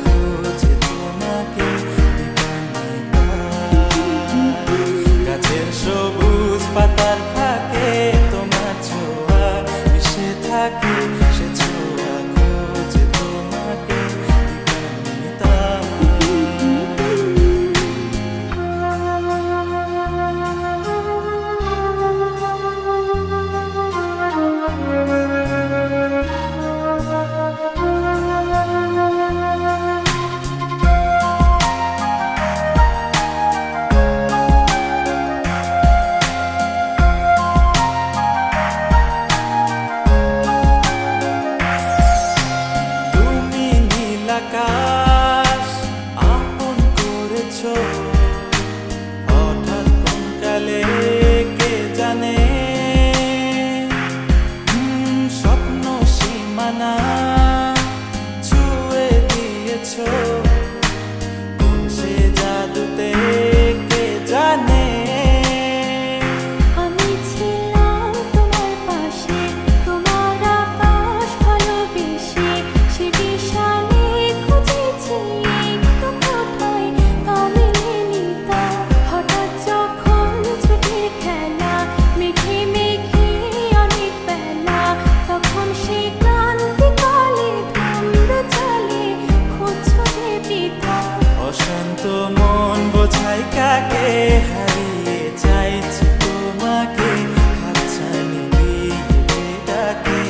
খোঁজে তোমাকে গাছের সবুজ পাতার ফাঁকে তোমার ছোঁয়া মিশে থাকে সে ছোঁয়া খোঁজে তোমাকে আকাশ আপন করেছো হঠাৎ কোন কালে কে জানে স্বপ্ন সীমানা ছুঁয়ে দিয়েছো কোন সে জাদুতে কে জানে আমি ছিলাম তোমার পাশে তোমার আকাশ ভালোবেসে সে বিশাল অশান্ত মন বোঝাই কাকে হারিয়ে চাইছি তোমাকে হাতছানি দিয়ে ডাকে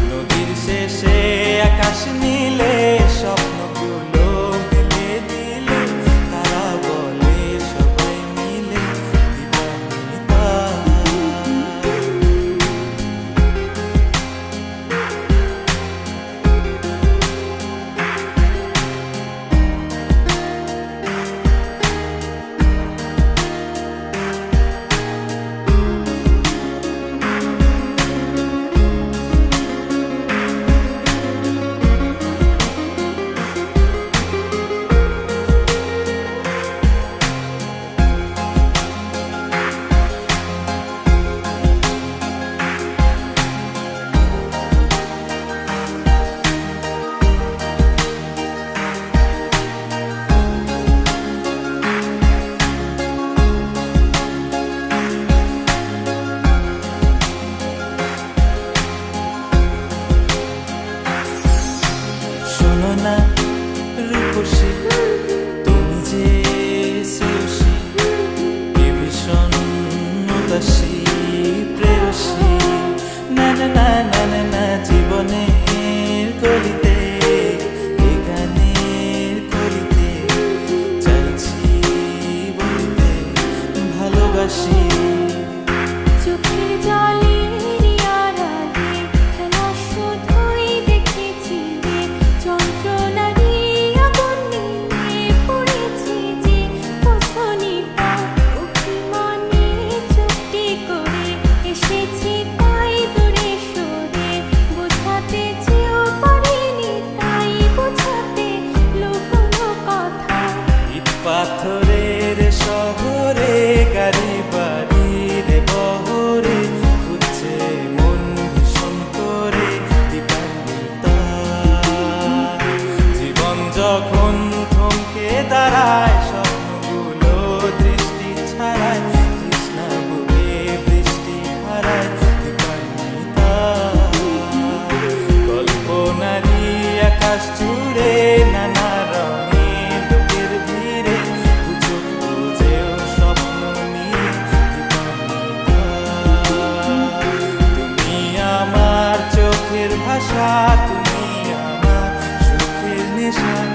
নদীর শেষে আকাশ নীলে স্বপ্নগুলো মেলে দিলে তারা বলে সবাই মিলে দিবানিতা না রূপসী তুমি যে শ্রেয়সী কে ভীষণ উদাসী প্রেয়সী না না না না না না জীবনের গলিতে এ গানের কলিতে চাইছি বলতে ভালোবাসি চোখের জলে পাথরের শহরে গাড়ি বাড়ির বহরে খুঁজছে মন ভীষণ করে দিবানিতা জীবন যখন থমকে দাঁড়ায় স্বপ্নগুলো দৃষ্টি ছাড়ায় তৃষ্ণা বুকে বৃষ্টি হারায় দিবানিতা কল্পনারি আকাশ জুড়ে নানা ভাষা তুমি আমার সুখের নেশা।